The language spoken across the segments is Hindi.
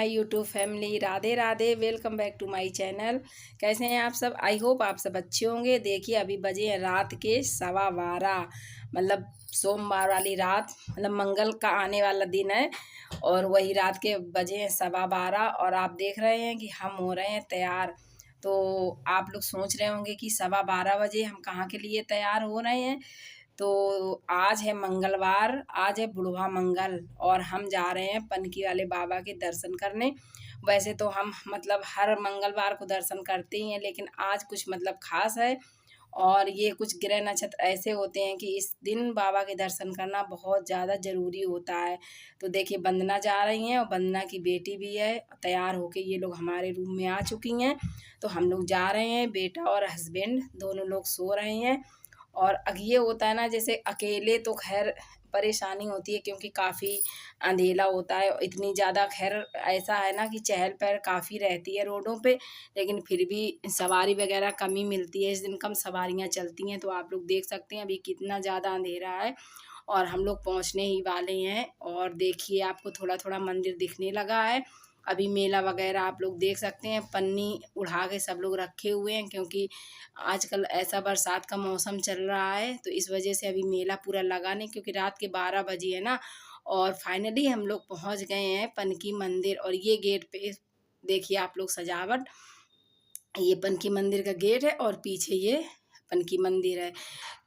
My YouTube family. Radhe Radhe, welcome back to my channel. कैसे हैं आप सब? आई होप आप सब अच्छे होंगे। देखिए अभी बजे हैं रात के 12:15, मतलब सोमवार वाली रात, मतलब मंगल का आने वाला दिन है और वही रात के बजे हैं 12:15 और आप देख रहे हैं कि हम हो रहे हैं तैयार। तो आप लोग सोच रहे होंगे कि 12:15 बजे हम कहाँ के लिए तैयार हो रहे हैं। तो आज है मंगलवार, आज है बुढ़वा मंगल और हम जा रहे हैं पनकी वाले बाबा के दर्शन करने। वैसे तो हम मतलब हर मंगलवार को दर्शन करते ही हैं, लेकिन आज कुछ मतलब खास है और ये कुछ ग्रह नक्षत्र ऐसे होते हैं कि इस दिन बाबा के दर्शन करना बहुत ज़्यादा ज़रूरी होता है। तो देखिए वंदना जा रही हैं और वंदना की बेटी भी है, तैयार होके ये लोग हमारे रूम में आ चुकी हैं। तो हम लोग जा रहे हैं, बेटा और हस्बैंड दोनों लोग सो रहे हैं। और ये होता है ना, जैसे अकेले तो खैर परेशानी होती है क्योंकि काफ़ी अंधेला होता है। इतनी ज़्यादा खैर ऐसा है ना कि चहल पहल काफ़ी रहती है रोडों पे, लेकिन फिर भी सवारी वगैरह कम ही मिलती है। इस दिन कम सवारियाँ चलती हैं। तो आप लोग देख सकते हैं अभी कितना ज़्यादा अंधेरा है और हम लोग पहुँचने ही वाले हैं। और देखिए आपको थोड़ा थोड़ा मंदिर दिखने लगा है। अभी मेला वगैरह आप लोग देख सकते हैं, पन्नी उड़ा के सब लोग रखे हुए हैं क्योंकि आजकल ऐसा बरसात का मौसम चल रहा है, तो इस वजह से अभी मेला पूरा लगा नहीं क्योंकि रात के 12 बजे है ना। और फाइनली हम लोग पहुंच गए हैं पनकी मंदिर और ये गेट पे देखिए आप लोग सजावट। ये पनकी मंदिर का गेट है और पीछे ये पनकी मंदिर है।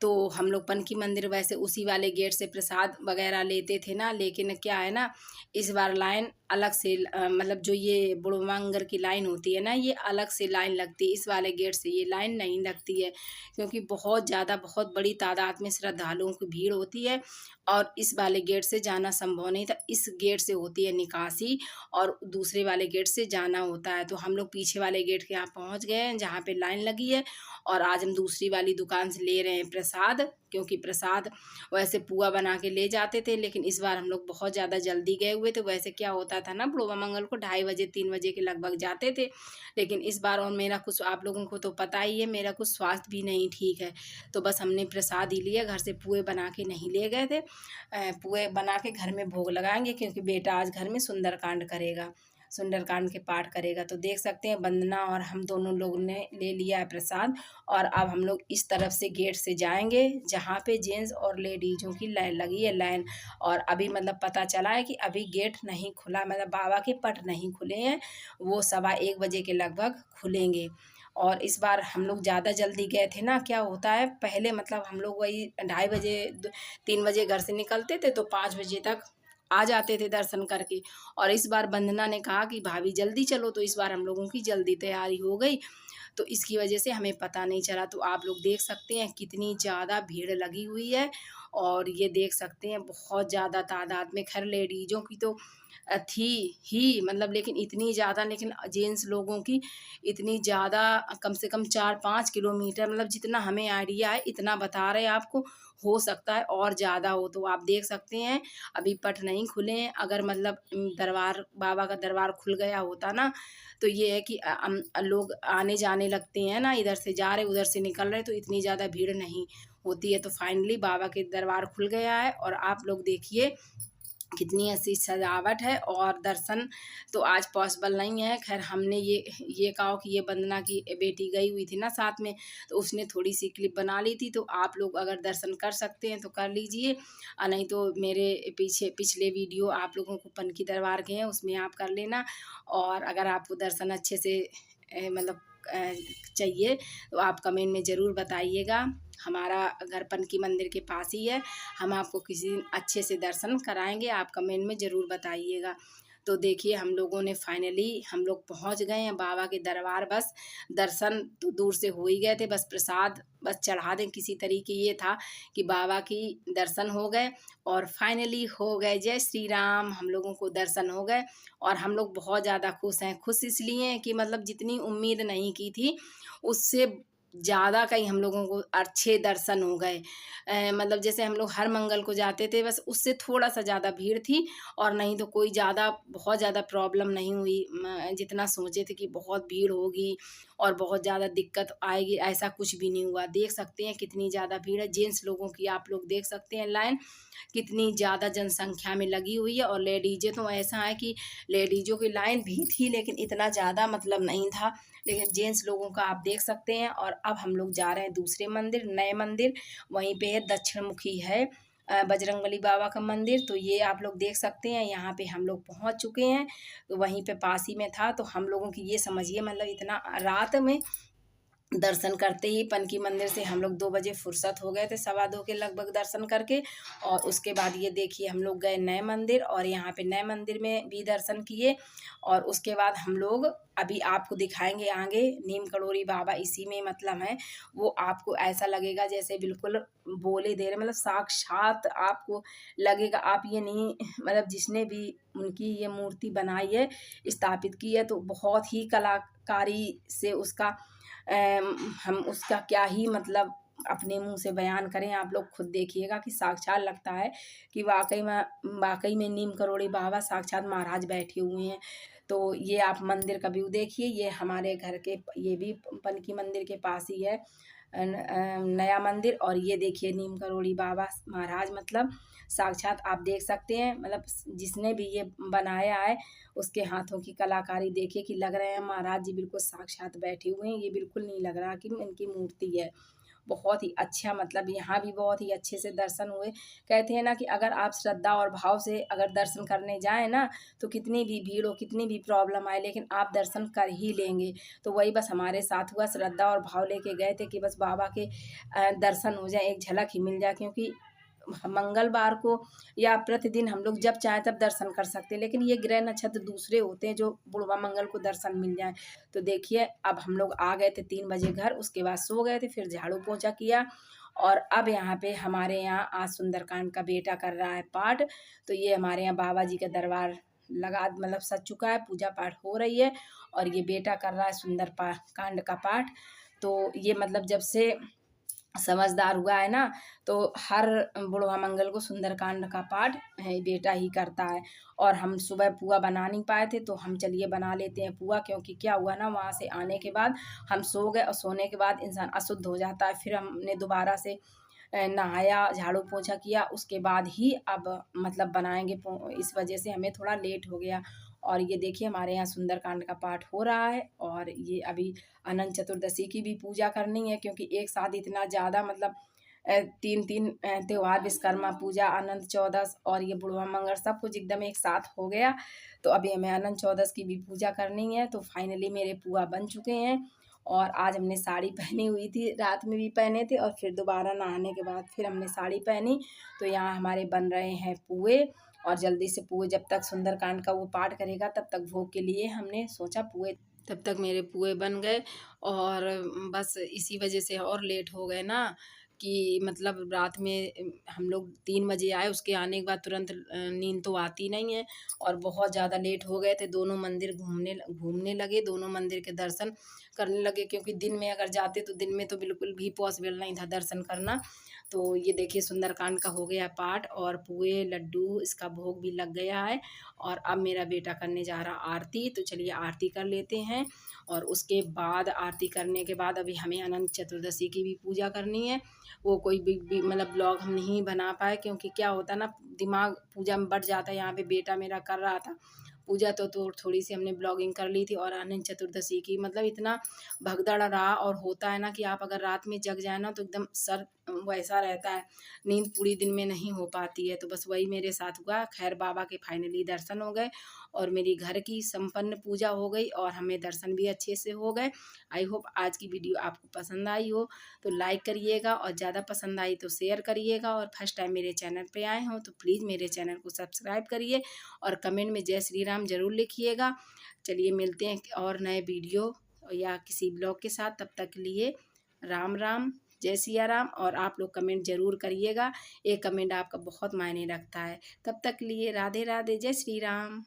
तो हम लोग पनकी मंदिर वैसे उसी वाले गेट से प्रसाद वगैरह लेते थे ना, लेकिन क्या है ना, इस बार लाइन अलग से मतलब जो ये बुढ़वांगर की लाइन होती है ना, ये अलग से लाइन लगती है। इस वाले गेट से ये लाइन नहीं लगती है क्योंकि बहुत ज़्यादा बहुत बड़ी तादाद में श्रद्धालुओं की भीड़ होती है और इस वाले गेट से जाना संभव नहीं था। इस गेट से होती है निकासी और दूसरे वाले गेट से जाना होता है। तो हम लोग पीछे वाले गेट के यहाँ पहुँच गए हैं जहाँ पे लाइन लगी है और आज हम दूसरी वाली दुकान से ले रहे हैं प्रसाद, क्योंकि प्रसाद वैसे पुआ बना के ले जाते थे, लेकिन इस बार हम लोग बहुत ज़्यादा जल्दी गए हुए थे। वैसे क्या होता था ना, बुढ़वा मंगल को 2:30 बजे 3 बजे के लगभग जाते थे, लेकिन इस बार और मेरा कुछ आप लोगों को तो पता ही है, मेरा कुछ स्वास्थ्य भी नहीं ठीक है। तो बस हमने प्रसाद ही लिया, घर से पुए बना के नहीं ले गए थे। पुए बना के घर में भोग लगाएंगे क्योंकि बेटा आज घर में सुंदरकांड करेगा, सुंदरकांड के पाठ करेगा। तो देख सकते हैं वंदना और हम दोनों लोग ने ले लिया है प्रसाद और अब हम लोग इस तरफ से गेट से जाएंगे जहाँ पे जेंट्स और लेडीजों की लाइन लगी है लाइन। और अभी मतलब पता चला है कि अभी गेट नहीं खुला, मतलब बाबा के पट नहीं खुले हैं, वो 1:15 बजे के लगभग खुलेंगे। और इस बार हम लोग ज़्यादा जल्दी गए थे ना। क्या होता है, पहले मतलब हम लोग वही 2:30 बजे 3 बजे घर से निकलते थे तो 5 बजे तक आ जाते थे दर्शन करके। और इस बार वंदना ने कहा कि भाभी जल्दी चलो, तो इस बार हम लोगों की जल्दी तैयारी हो गई, तो इसकी वजह से हमें पता नहीं चला। तो आप लोग देख सकते हैं कितनी ज़्यादा भीड़ लगी हुई है और ये देख सकते हैं बहुत ज़्यादा तादाद में। खैर लेडीज़ों की तो थी ही मतलब, लेकिन इतनी ज़्यादा, लेकिन जेंट्स लोगों की इतनी ज़्यादा, कम से कम 4-5 किलोमीटर, मतलब जितना हमें आइडिया है इतना बता रहे हैं आपको, हो सकता है और ज़्यादा हो। तो आप देख सकते हैं अभी पट नहीं खुले हैं। अगर मतलब दरबार बाबा का दरबार खुल गया होता ना, तो ये है कि लोग आने जाने लगते हैं ना, इधर से जा रहे उधर से निकल रहे, तो इतनी ज़्यादा भीड़ नहीं होती है। तो फाइनली बाबा के दरबार खुल गया है और आप लोग देखिए कितनी ऐसी सजावट है और दर्शन तो आज पॉसिबल नहीं है। खैर हमने ये कहा कि ये वंदना की बेटी गई हुई थी ना साथ में, तो उसने थोड़ी सी क्लिप बना ली थी। तो आप लोग अगर दर्शन कर सकते हैं तो कर लीजिए, और नहीं तो मेरे पिछले वीडियो आप लोगों को पनकी दरबार के हैं उसमें आप कर लेना। और अगर आपको दर्शन अच्छे से मतलब चाहिए तो आप कमेंट में ज़रूर बताइएगा। हमारा घर पनकी मंदिर के पास ही है, हम आपको किसी दिन अच्छे से दर्शन कराएंगे, आप कमेंट में ज़रूर बताइएगा। तो देखिए हम लोगों ने फाइनली हम लोग पहुंच गए हैं बाबा के दरबार। बस दर्शन तो दूर से हो ही गए थे, बस प्रसाद बस चढ़ा दें किसी तरीके। ये था कि बाबा की दर्शन हो गए और फाइनली हो गए। जय श्री राम, हम लोगों को दर्शन हो गए और हम लोग बहुत ज़्यादा खुश हैं। खुश इसलिए हैं कि मतलब जितनी उम्मीद नहीं की थी उससे ज़्यादा कहीं हम लोगों को अच्छे दर्शन हो गए। मतलब जैसे हम लोग हर मंगल को जाते थे, बस उससे थोड़ा सा ज़्यादा भीड़ थी, और नहीं तो कोई ज़्यादा बहुत ज़्यादा प्रॉब्लम नहीं हुई। जितना सोचे थे कि बहुत भीड़ होगी और बहुत ज़्यादा दिक्कत आएगी, ऐसा कुछ भी नहीं हुआ। देख सकते हैं कितनी ज़्यादा भीड़ है, जेंट्स लोगों की आप लोग देख सकते हैं लाइन कितनी ज़्यादा जनसंख्या में लगी हुई है। और लेडीजें तो ऐसा है कि लेडीज़ों की लाइन भी थी, लेकिन इतना ज़्यादा मतलब नहीं था, लेकिन जेंट्स लोगों का आप देख सकते हैं। और अब हम लोग जा रहे हैं दूसरे मंदिर, नए मंदिर, वहीं पे है दक्षिण मुखी है बजरंगबली बाबा का मंदिर। तो ये आप लोग देख सकते हैं, यहाँ पे हम लोग पहुँच चुके हैं। तो वहीं पे पास ही में था, तो हम लोगों की ये समझिए मतलब इतना रात में दर्शन करते ही पनकी मंदिर से हम लोग 2 बजे फुर्सत हो गए थे, 2:15 के लगभग दर्शन करके। और उसके बाद ये देखिए हम लोग गए नए मंदिर, और यहाँ पे नए मंदिर में भी दर्शन किए। और उसके बाद हम लोग अभी आपको दिखाएंगे आगे नीम करोड़ी बाबा, इसी में मतलब है। वो आपको ऐसा लगेगा जैसे बिल्कुल बोले दे रहे, मतलब साक्षात आपको लगेगा। आप ये नहीं मतलब जिसने भी उनकी ये मूर्ति बनाई है, स्थापित की है, तो बहुत ही कलाकारी से उसका हम उसका क्या ही मतलब अपने मुंह से बयान करें। आप लोग खुद देखिएगा कि साक्षात लगता है कि वाकई में नीम करोड़ी बाबा साक्षात महाराज बैठे हुए हैं। तो ये आप मंदिर का व्यू देखिए, ये हमारे घर के, ये भी पनकी मंदिर के पास ही है नया मंदिर। और ये देखिए नीम करोड़ी बाबा महाराज, मतलब साक्षात आप देख सकते हैं। मतलब जिसने भी ये बनाया है उसके हाथों की कलाकारी देखिए कि लग रहे हैं महाराज जी बिल्कुल साक्षात बैठे हुए हैं। ये बिल्कुल नहीं लग रहा कि इनकी मूर्ति है। बहुत ही अच्छा, मतलब यहाँ भी बहुत ही अच्छे से दर्शन हुए। कहते हैं ना कि अगर आप श्रद्धा और भाव से अगर दर्शन करने जाएँ ना, तो कितनी भी भीड़ हो, कितनी भी प्रॉब्लम आए, लेकिन आप दर्शन कर ही लेंगे। तो वही बस हमारे साथ हुआ, श्रद्धा और भाव लेके गए थे कि बस बाबा के दर्शन हो जाए, एक झलक ही मिल जाए। क्योंकि मंगलवार को या प्रतिदिन हम लोग जब चाहें तब दर्शन कर सकते हैं, लेकिन ये ग्रह नक्षत्र दूसरे होते हैं जो बुढ़वा मंगल को दर्शन मिल जाए। तो देखिए अब हम लोग आ गए थे 3 बजे घर, उसके बाद सो गए थे, फिर झाड़ू पोछा किया। और अब यहाँ पे हमारे यहाँ आज सुंदरकांड का बेटा कर रहा है पाठ। तो ये हमारे यहाँ बाबा जी का दरबार लगा मतलब सज चुका है, पूजा पाठ हो रही है, और ये बेटा कर रहा है कांड का पाठ। तो ये मतलब जब से समझदार हुआ है ना, तो हर बुढ़वा मंगल को सुंदरकांड का पाठ है बेटा ही करता है। और हम सुबह पुआ बना नहीं पाए थे, तो हम चलिए बना लेते हैं पुआ। क्योंकि क्या हुआ ना, वहाँ से आने के बाद हम सो गए, और सोने के बाद इंसान अशुद्ध हो जाता है। फिर हमने दोबारा से नहाया, झाड़ू पोछा किया, उसके बाद ही अब मतलब बनाएंगे। इस वजह से हमें थोड़ा लेट हो गया। और ये देखिए हमारे यहाँ सुंदरकांड का पाठ हो रहा है। और ये अभी अनंत चतुर्दशी की भी पूजा करनी है, क्योंकि एक साथ इतना ज़्यादा मतलब 3 त्योहार, विश्वकर्मा पूजा, अनंत चौदस और ये बुढ़वा मंगल सब कुछ एकदम एक साथ हो गया। तो अभी हमें अनंत चौदस की भी पूजा करनी है। तो फाइनली मेरे पुआ बन चुके हैं। और आज हमने साड़ी पहनी हुई थी, रात में भी पहने थे, और फिर दोबारा नहाने के बाद फिर हमने साड़ी पहनी। तो यहाँ हमारे बन रहे हैं पुए। और जल्दी से पुए, जब तक सुंदरकांड का वो पाठ करेगा तब तक भोग के लिए हमने सोचा पुए, तब तक मेरे पुए बन गए। और बस इसी वजह से और लेट हो गए ना, कि मतलब रात में हम लोग 3 बजे आए, उसके आने के बाद तुरंत नींद तो आती नहीं है। और बहुत ज़्यादा लेट हो गए थे, दोनों मंदिर घूमने लगे, दोनों मंदिर के दर्शन करने लगे। क्योंकि दिन में अगर जाते तो दिन में तो बिल्कुल भी पॉसिबल नहीं था दर्शन करना। तो ये देखिए सुंदरकांड का हो गया पाठ, और पुए लड्डू इसका भोग भी लग गया है। और अब मेरा बेटा करने जा रहा आरती, तो चलिए आरती कर लेते हैं। और उसके बाद आरती करने के बाद अभी हमें अनंत चतुर्दशी की भी पूजा करनी है। वो कोई भी मतलब ब्लॉग हम नहीं बना पाए, क्योंकि क्या होता है ना, दिमाग पूजा में बढ़ जाता है। यहाँ पे बेटा मेरा कर रहा था पूजा, तो थोड़ी सी हमने ब्लॉगिंग कर ली थी। और अनंत चतुर्दशी की मतलब इतना भगदड़ रहा। और होता है ना कि आप अगर रात में जग जाए ना, तो एकदम सर वैसा रहता है, नींद पूरी दिन में नहीं हो पाती है। तो बस वही मेरे साथ हुआ। खैर बाबा के फाइनली दर्शन हो गए, और मेरी घर की संपन्न पूजा हो गई, और हमें दर्शन भी अच्छे से हो गए। आई होप आज की वीडियो आपको पसंद आई हो, तो लाइक करिएगा, और ज़्यादा पसंद आई तो शेयर करिएगा। और फर्स्ट टाइम मेरे चैनल पे आए हों तो प्लीज़ मेरे चैनल को सब्सक्राइब करिए, और कमेंट में जय श्री राम ज़रूर लिखिएगा। चलिए मिलते हैं और नए वीडियो या किसी ब्लॉग के साथ, तब तक के लिए राम राम, जय सिया राम। और आप लोग कमेंट ज़रूर करिएगा, एक कमेंट आपका बहुत मायने रखता है। तब तक के लिए राधे राधे, जय श्री राम।